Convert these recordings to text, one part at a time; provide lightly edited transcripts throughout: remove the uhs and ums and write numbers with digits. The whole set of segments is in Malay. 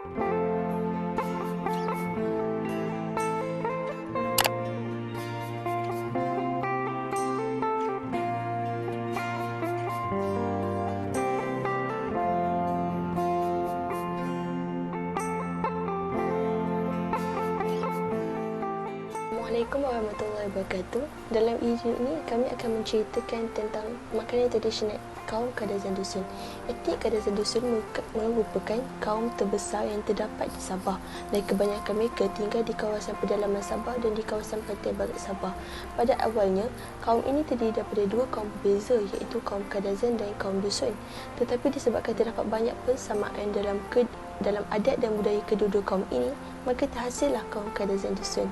Assalamualaikum warahmatullahi wabarakatuh. Dalam video ini kami akan menceritakan tentang makanan tradisional kaum Kadazan Dusun. Etnik Kadazan Dusun merupakan kaum terbesar yang terdapat di Sabah dan kebanyakan mereka tinggal di kawasan pedalaman Sabah dan di kawasan pantai barat Sabah. Pada awalnya, kaum ini terdiri daripada dua kaum berbeza iaitu kaum Kadazan dan kaum Dusun. Tetapi disebabkan terdapat banyak persamaan dalam adat dan budaya kedua-dua kaum ini, maka terhasillah kaum Kadazan Dusun.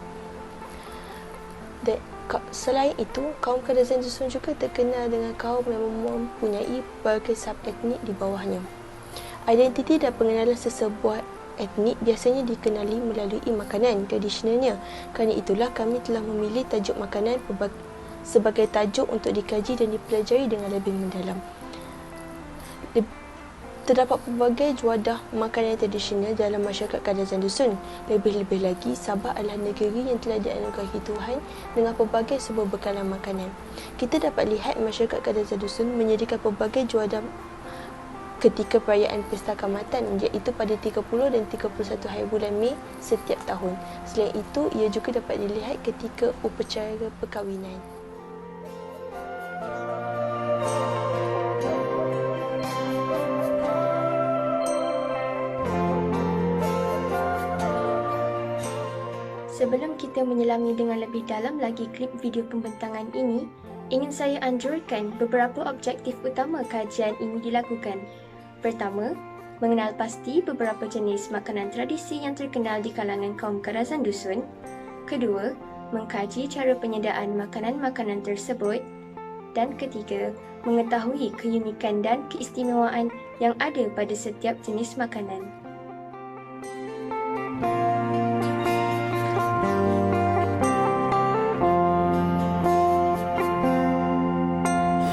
Selain itu, kaum Kadazan Dusun juga terkenal dengan kaum yang mempunyai berbagai sub-etnik di bawahnya. Identiti dan pengenalan sesebuah etnik biasanya dikenali melalui makanan tradisionalnya. Kerana itulah kami telah memilih tajuk makanan sebagai tajuk untuk dikaji dan dipelajari dengan lebih mendalam. Terdapat pelbagai juadah makanan tradisional dalam masyarakat Kadazan Dusun. Lebih-lebih lagi, Sabah adalah negeri yang telah dianugerahi Tuhan dengan pelbagai sumber bekalan makanan. Kita dapat lihat masyarakat Kadazan Dusun menyediakan pelbagai juadah ketika perayaan Pesta Kaamatan, iaitu pada 30 dan 31 hari bulan Mei setiap tahun. Selain itu, ia juga dapat dilihat ketika upacara perkahwinan. Sebelum kita menyelami dengan lebih dalam lagi klip video pembentangan ini, ingin saya anjurkan beberapa objektif utama kajian ini dilakukan. Pertama, mengenal pasti beberapa jenis makanan tradisi yang terkenal di kalangan kaum Kadazan Dusun. Kedua, mengkaji cara penyediaan makanan-makanan tersebut. Dan ketiga, mengetahui keunikan dan keistimewaan yang ada pada setiap jenis makanan.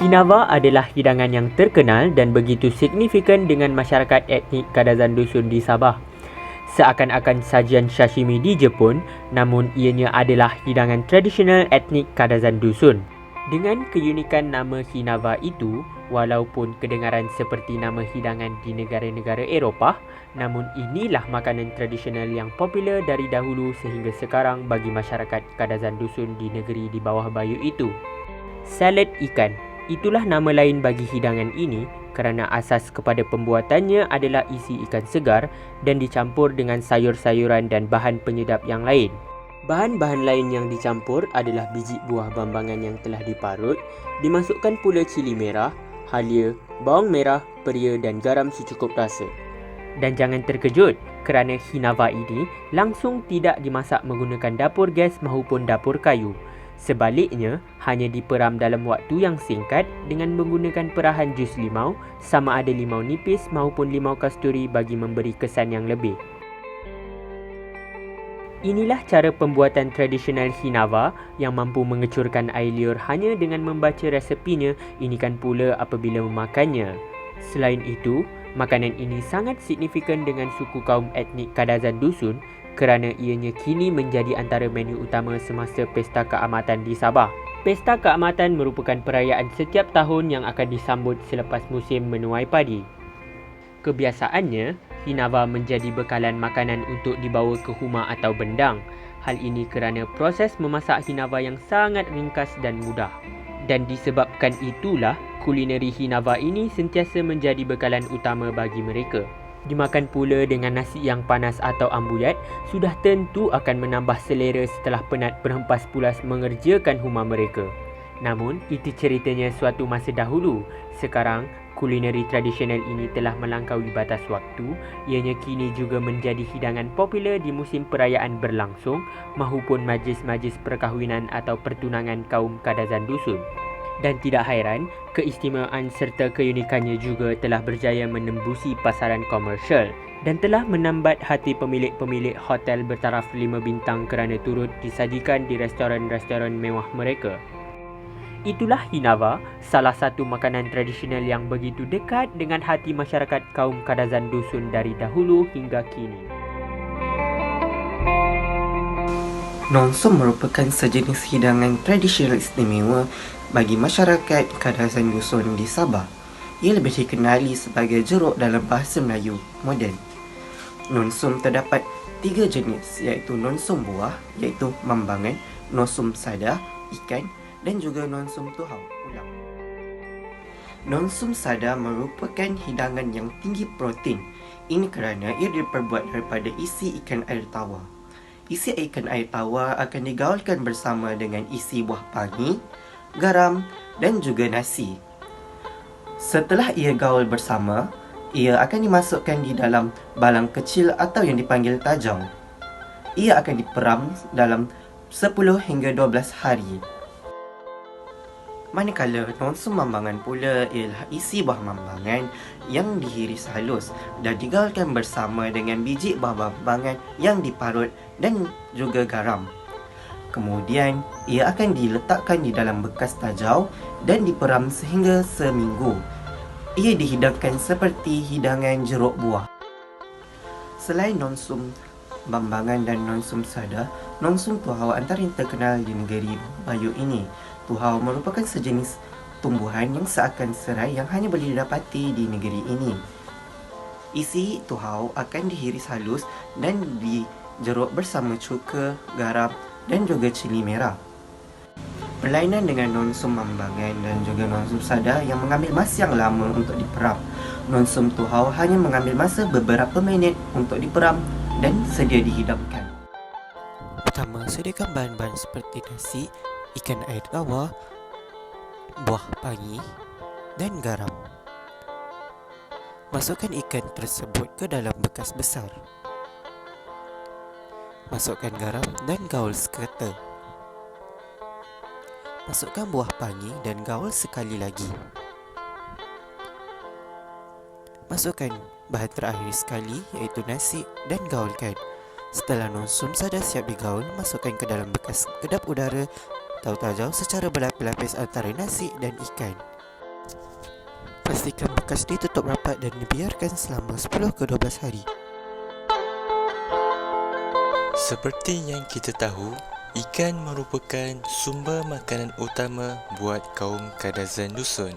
Hinava adalah hidangan yang terkenal dan begitu signifikan dengan masyarakat etnik Kadazan Dusun di Sabah. Seakan-akan sajian sashimi di Jepun, namun ianya adalah hidangan tradisional etnik Kadazan Dusun. Dengan keunikan nama Hinava itu, walaupun kedengaran seperti nama hidangan di negara-negara Eropah, namun inilah makanan tradisional yang popular dari dahulu sehingga sekarang bagi masyarakat Kadazan Dusun di negeri di bawah bayu itu. Salad ikan. Itulah nama lain bagi hidangan ini kerana asas kepada pembuatannya adalah isi ikan segar dan dicampur dengan sayur-sayuran dan bahan penyedap yang lain. Bahan-bahan lain yang dicampur adalah biji buah bambangan yang telah diparut, dimasukkan pula cili merah, halia, bawang merah, peria dan garam secukup rasa. Dan jangan terkejut kerana Hinava ini langsung tidak dimasak menggunakan dapur gas maupun dapur kayu. Sebaliknya, hanya diperam dalam waktu yang singkat dengan menggunakan perahan jus limau, sama ada limau nipis maupun limau kasturi bagi memberi kesan yang lebih. Inilah cara pembuatan tradisional Hinava yang mampu mengecurkan air liur hanya dengan membaca resepinya, ini kan pula apabila memakannya. Selain itu, makanan ini sangat signifikan dengan suku kaum etnik Kadazan Dusun kerana ianya kini menjadi antara menu utama semasa Pesta Kaamatan di Sabah. Pesta Kaamatan merupakan perayaan setiap tahun yang akan disambut selepas musim menuai padi. Kebiasaannya, Hinava menjadi bekalan makanan untuk dibawa ke humah atau bendang. Hal ini kerana proses memasak Hinava yang sangat ringkas dan mudah. Dan disebabkan itulah, kulineri Hinava ini sentiasa menjadi bekalan utama bagi mereka. Dimakan pula dengan nasi yang panas atau ambuyat, sudah tentu akan menambah selera setelah penat berhempas pulas mengerjakan humah mereka. Namun, itu ceritanya suatu masa dahulu. Sekarang, kulineri tradisional ini telah melampaui batas waktu. Ianya kini juga menjadi hidangan popular di musim perayaan berlangsung maupun majlis-majlis perkahwinan atau pertunangan kaum Kadazan Dusun. Dan tidak hairan, keistimewaan serta keunikannya juga telah berjaya menembusi pasaran komersial dan telah menambat hati pemilik-pemilik hotel bertaraf 5 bintang kerana turut disajikan di restoran-restoran mewah mereka. Itulah Hinava, salah satu makanan tradisional yang begitu dekat dengan hati masyarakat kaum Kadazan Dusun dari dahulu hingga kini. Nonsum merupakan sejenis hidangan tradisional istimewa bagi masyarakat Kadazan Dusun di Sabah. Ia lebih dikenali sebagai jeruk dalam bahasa Melayu moden. Nonsum terdapat 3 jenis, iaitu nonsum buah, iaitu mambangan, nonsum sada, ikan dan juga nonsum tuhau, ulam. Nonsum sada merupakan hidangan yang tinggi protein. Ini kerana ia diperbuat daripada isi ikan air tawar. Isi ikan air tawar akan digaulkan bersama dengan isi buah pangi, garam dan juga nasi. Setelah ia gaul bersama, ia akan dimasukkan di dalam balang kecil atau yang dipanggil tajau. Ia akan diperam dalam 10 hingga 12 hari. Manakala nonsum mambangan pula ialah isi buah mambangan yang dihiris halus dan digaulkan bersama dengan biji buah mambangan yang diparut dan juga garam. Kemudian, ia akan diletakkan di dalam bekas tajau dan diperam sehingga seminggu. Ia dihidangkan seperti hidangan jeruk buah. Selain nonsum mambangan dan nonsum sada, nonsum tuhau antara yang terkenal di negeri Bayu ini. Tuhau merupakan sejenis tumbuhan yang seakan serai yang hanya boleh didapati di negeri ini. Isi tuhau akan dihiris halus dan dijeruk bersama cuka, garam dan juga cili merah. Berlainan dengan nonsum mambangan dan juga nonsum sada yang mengambil masa yang lama untuk diperam, nonsum tuhau hanya mengambil masa beberapa minit untuk diperam dan sedia dihidangkan. Pertama, sediakan bahan-bahan seperti nasi, ikan air tawar, buah pangi dan garam. Masukkan ikan tersebut ke dalam bekas besar. Masukkan garam dan gaul sekata. Masukkan buah pangi dan gaul sekali lagi. Masukkan bahan terakhir sekali iaitu nasi dan gaulkan. Setelah nonsum sada siap digaul, masukkan ke dalam bekas kedap udara atau tajau secara berlapis-lapis antara nasi dan ikan. Pastikan bekas ditutup rapat dan dibiarkan selama 10 ke 12 hari. Seperti yang kita tahu, ikan merupakan sumber makanan utama buat kaum Kadazan Dusun.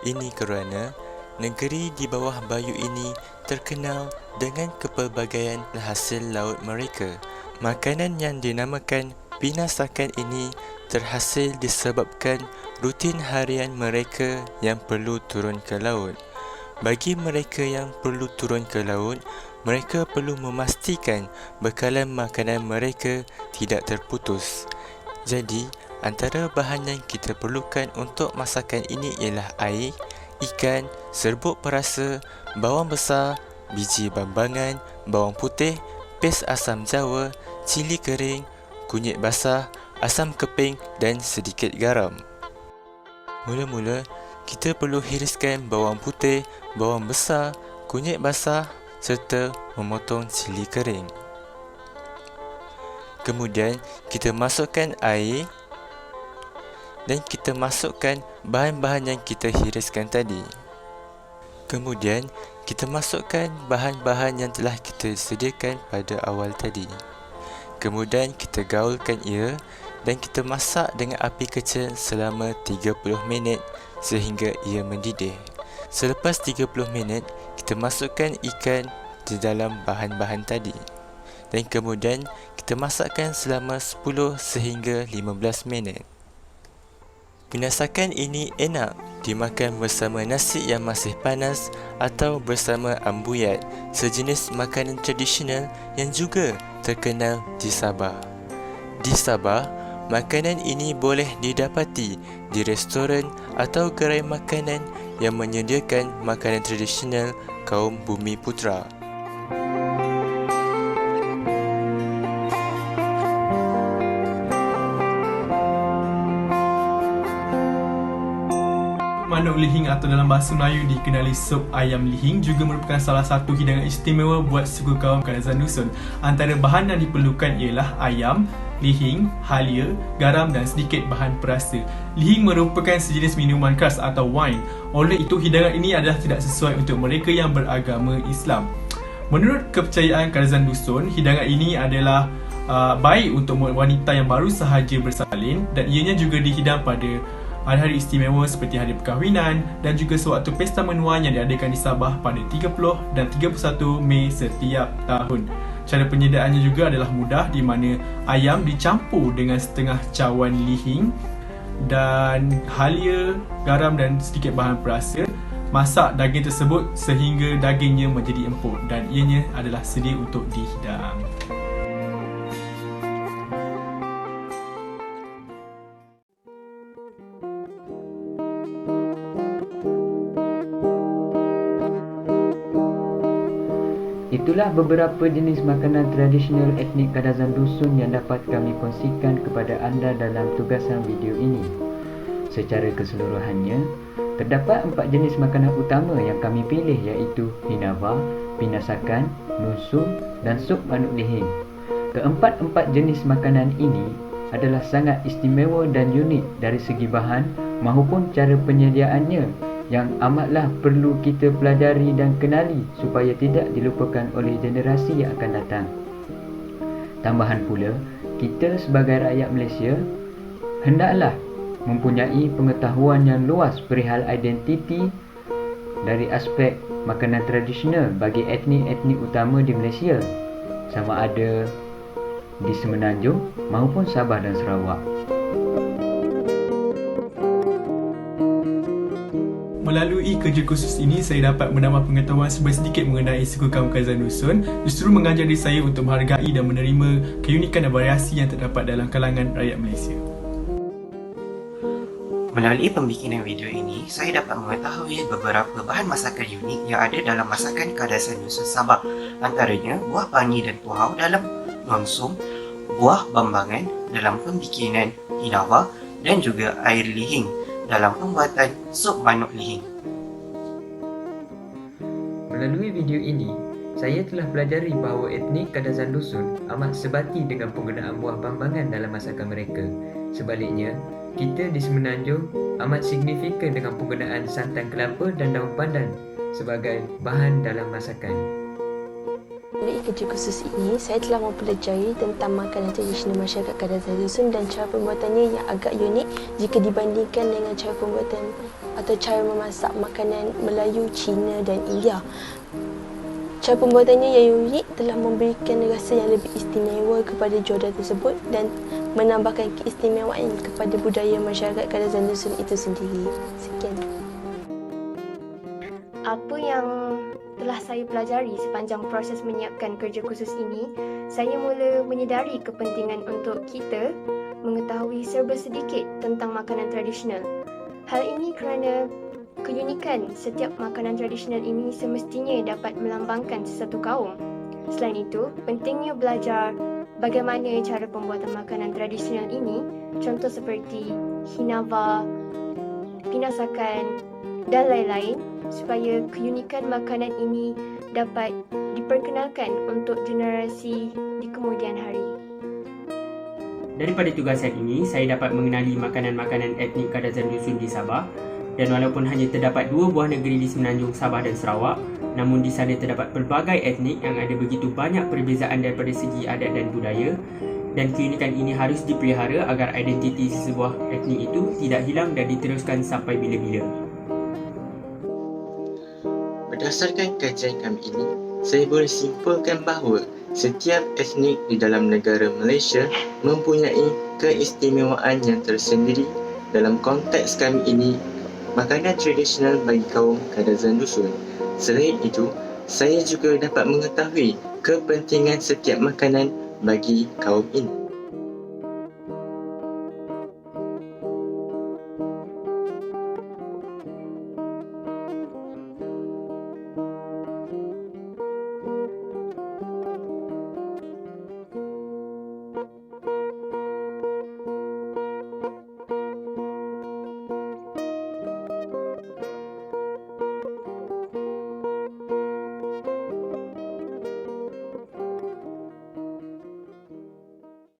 Ini kerana negeri di bawah Bayu ini terkenal dengan kepelbagaian hasil laut mereka. Makanan yang dinamakan pinasakan ini terhasil disebabkan rutin harian mereka yang perlu turun ke laut. Bagi mereka yang perlu turun ke laut, mereka perlu memastikan bekalan makanan mereka tidak terputus. Jadi, antara bahan yang kita perlukan untuk masakan ini ialah air, ikan, serbuk perasa, bawang besar, biji bambangan, bawang putih, pes asam jawa, cili kering, kunyit basah, asam keping dan sedikit garam. Mula-mula, kita perlu hiriskan bawang putih, bawang besar, kunyit basah serta memotong cili kering. Kemudian, kita masukkan air dan kita masukkan bahan-bahan yang kita hiriskan tadi. Kemudian, kita masukkan bahan-bahan yang telah kita sediakan pada awal tadi. Kemudian, kita gaulkan ia dan kita masak dengan api kecil selama 30 minit sehingga ia mendidih. Selepas 30 minit, kita masukkan ikan di dalam bahan-bahan tadi. Dan kemudian, kita masakkan selama 10 sehingga 15 minit. Pinasakan ini enak dimakan bersama nasi yang masih panas atau bersama ambuyat, sejenis makanan tradisional yang juga terkenal di Sabah. Di Sabah, makanan ini boleh didapati di restoran atau gerai makanan yang menyediakan makanan tradisional kaum Bumi Putra. manuk lihing atau dalam bahasa Melayu dikenali sup ayam lihing juga merupakan salah satu hidangan istimewa buat suku kaum Kadazan Dusun. Antara bahan yang diperlukan ialah ayam, lihing, halia, garam dan sedikit bahan perasa. Lihing merupakan sejenis minuman keras atau wine. Oleh itu, hidangan ini adalah tidak sesuai untuk mereka yang beragama Islam. Menurut kepercayaan Kadazan Dusun, hidangan ini adalah baik untuk wanita yang baru sahaja bersalin dan ianya juga dihidang pada hari-hari istimewa seperti hari perkahwinan dan juga sewaktu pesta menuai yang diadakan di Sabah pada 30 dan 31 Mei setiap tahun. Cara penyediaannya juga adalah mudah, di mana ayam dicampur dengan setengah cawan lihing dan halia, garam dan sedikit bahan perasa. Masak daging tersebut sehingga dagingnya menjadi empuk dan ianya adalah sedia untuk dihidang. Itulah beberapa jenis makanan tradisional etnik Kadazan Dusun yang dapat kami kongsikan kepada anda dalam tugasan video ini. Secara keseluruhannya, terdapat 4 jenis makanan utama yang kami pilih, iaitu hinava, pinasakan, nusum dan sup manuk lihing. Keempat-empat jenis makanan ini adalah sangat istimewa dan unik dari segi bahan maupun cara penyediaannya yang amatlah perlu kita pelajari dan kenali supaya tidak dilupakan oleh generasi yang akan datang. Tambahan pula, kita sebagai rakyat Malaysia hendaklah mempunyai pengetahuan yang luas perihal identiti dari aspek makanan tradisional bagi etnik-etnik utama di Malaysia, sama ada di Semenanjung maupun Sabah dan Sarawak. Melalui kerja khusus ini, saya dapat menambah pengetahuan sedikit mengenai suku kaum Kadazan Dusun, justru mengajar diri saya untuk menghargai dan menerima keunikan dan variasi yang terdapat dalam kalangan rakyat Malaysia. Melalui pembikinan video ini, saya dapat mengetahui beberapa bahan masakan unik yang ada dalam masakan Kadazan Dusun Sabah. Antaranya buah pani dan puhau dalam nonsum, buah bambangan dalam pembikinan hinava dan juga air lihing dalam pembuatan sup manuk lihing. Melalui video ini, saya telah pelajari bahawa etnik Kadazan Dusun amat sebati dengan penggunaan buah bambangan dalam masakan mereka. Sebaliknya, kita di Semenanjung amat signifikan dengan penggunaan santan kelapa dan daun pandan sebagai bahan dalam masakan. Melalui kerja khusus ini, saya telah mempelajari tentang makanan tradisional masyarakat Kadazan Dusun dan cara pembuatannya yang agak unik jika dibandingkan dengan cara pembuatan atau cara memasak makanan Melayu, Cina dan India. Cara pembuatannya yang unik telah memberikan rasa yang lebih istimewa kepada juadah tersebut dan menambahkan keistimewaan kepada budaya masyarakat Kadazan Dusun itu sendiri. Sekian. Apa yang telah saya pelajari sepanjang proses menyiapkan kerja khusus ini, saya mula menyedari kepentingan untuk kita mengetahui serba sedikit tentang makanan tradisional. Hal ini kerana keunikan setiap makanan tradisional ini semestinya dapat melambangkan sesuatu kaum. Selain itu, pentingnya belajar bagaimana cara pembuatan makanan tradisional ini, contoh seperti hinava, pinasakan dan lain-lain, supaya keunikan makanan ini dapat diperkenalkan untuk generasi di kemudian hari. Daripada tugasan ini, saya dapat mengenali makanan-makanan etnik Kadazan Dusun di Sabah, dan walaupun hanya terdapat 2 buah negeri di Semenanjung Sabah dan Sarawak, namun di sana terdapat pelbagai etnik yang ada begitu banyak perbezaan daripada segi adat dan budaya, dan keunikan ini harus dipelihara agar identiti sesebuah etnik itu tidak hilang dan diteruskan sampai bila-bila. Berdasarkan kajian kami ini, saya boleh simpulkan bahawa setiap etnik di dalam negara Malaysia mempunyai keistimewaan yang tersendiri. Dalam konteks kami ini, makanan tradisional bagi kaum Kadazan Dusun. Selain itu, saya juga dapat mengetahui kepentingan setiap makanan bagi kaum ini.